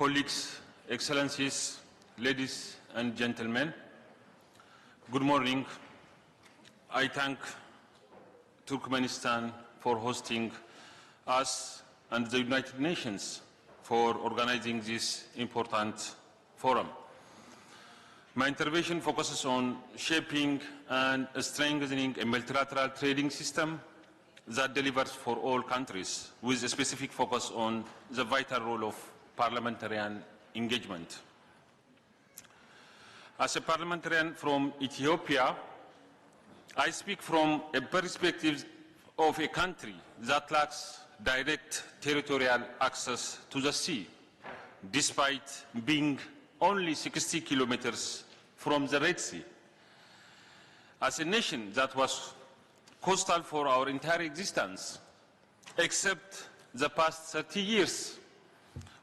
colleagues, excellencies, ladies and gentlemen, good morning. I thank Turkmenistan for hosting us and the United Nations for organizing this important forum. My intervention focuses on shaping and strengthening a multilateral trading system that delivers for all countries, with a specific focus on the vital role of parliamentarian engagement. As a parliamentarian from Ethiopia, I speak from a perspective of a country that lacks direct territorial access to the sea, despite being only 60 kilometers from the Red Sea. As a nation that was coastal for our entire existence, except the past 30 years,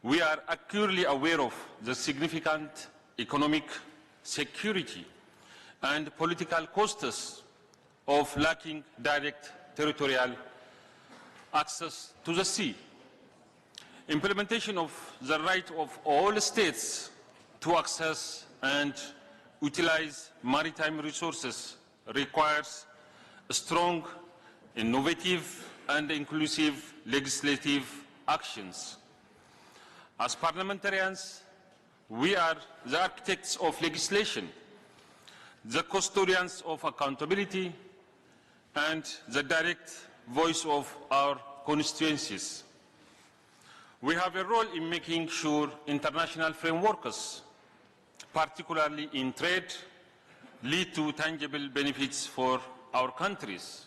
we are acutely aware of the significant economic, security, and political costs of lacking direct territorial access to the sea. Implementation of the right of all states to access and utilize maritime resources requires strong, innovative, and inclusive legislative actions. As parliamentarians, we are the architects of legislation, the custodians of accountability, and the direct voice of our constituencies. We have a role in making sure international frameworks, particularly in trade, lead to tangible benefits for our countries.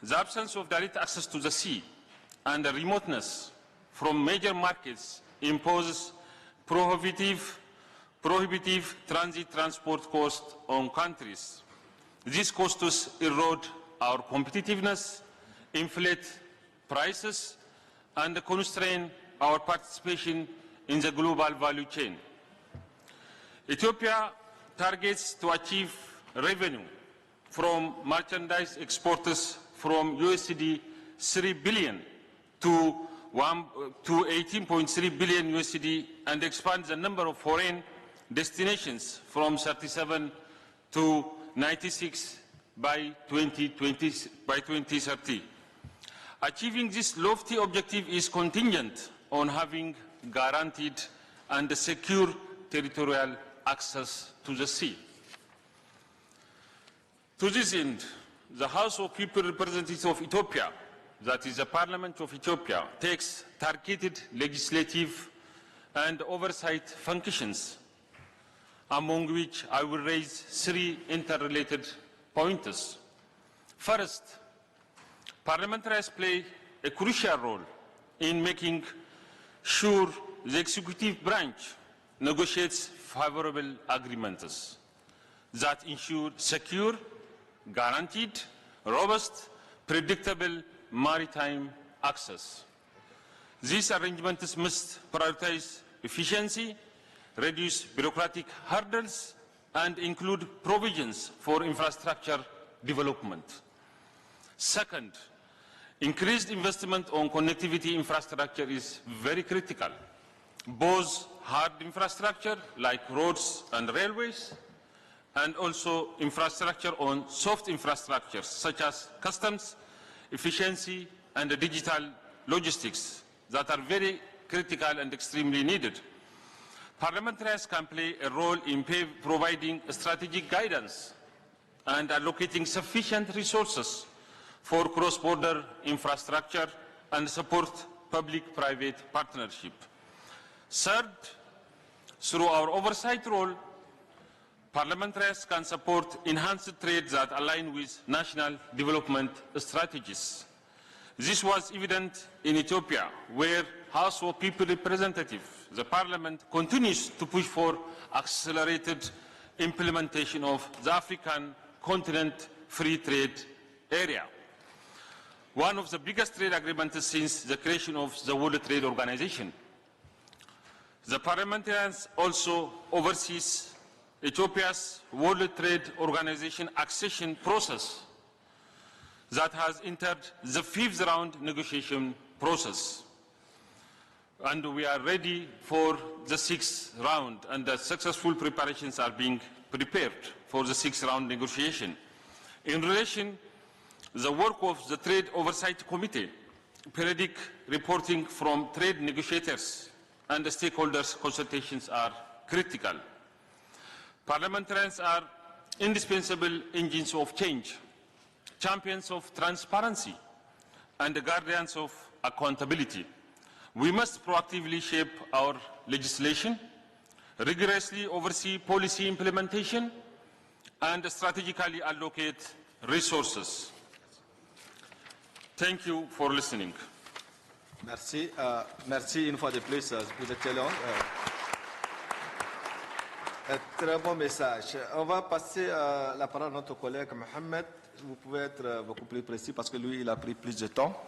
The absence of direct access to the sea and the remoteness from major markets imposes prohibitive transit transport costs on countries. These costs erode our competitiveness, inflate prices, and constrain our participation in the global value chain. Ethiopia targets to achieve revenue from merchandise exports from USD 3 billion to 18.3 billion USD and expand the number of foreign destinations from 37 to 96 by 2030. Achieving this lofty objective is contingent on having guaranteed and secure territorial access to the sea. To this end, the House of People Representatives of Ethiopia, that is the Parliament of Ethiopia, takes targeted legislative and oversight functions, among which I will raise three interrelated points. First, parliamentarians play a crucial role in making sure the executive branch negotiates favorable agreements that ensure secure, guaranteed, robust, predictable maritime access. These arrangements must prioritize efficiency, reduce bureaucratic hurdles, and include provisions for infrastructure development. Second, increased investment on connectivity infrastructure is very critical. Both hard infrastructure like roads and railways, and also infrastructure on soft infrastructures such as customs, efficiency, and digital logistics that are very critical and extremely needed. Parliamentarians can play a role in providing strategic guidance and allocating sufficient resources for cross-border infrastructure and support public-private partnership. Third, through our oversight role, parliamentarians can support enhanced trade that align with national development strategies. This was evident in Ethiopia, where House of People Representatives, the Parliament, continues to push for accelerated implementation of the African continent free trade area, one of the biggest trade agreements since the creation of the World Trade Organization. The parliamentarians also oversees Ethiopia's World Trade Organization accession process that has entered the fifth round negotiation process. and we are ready for the 6th round, and the successful preparations are being prepared for the 6th round negotiation. In relation to the work of the Trade Oversight Committee, periodic reporting from trade negotiators and the stakeholders' consultations are critical. Parliamentarians are indispensable engines of change, champions of transparency, and the guardians of accountability. We must proactively shape our legislation, rigorously oversee policy implementation, and strategically allocate resources. Thank you for listening. Merci. Merci une fois de plus. Vous êtes long. Très bon message. On va passer la parole à notre collègue Mohamed. Vous pouvez être beaucoup plus précis parce que lui, il a pris plus de temps.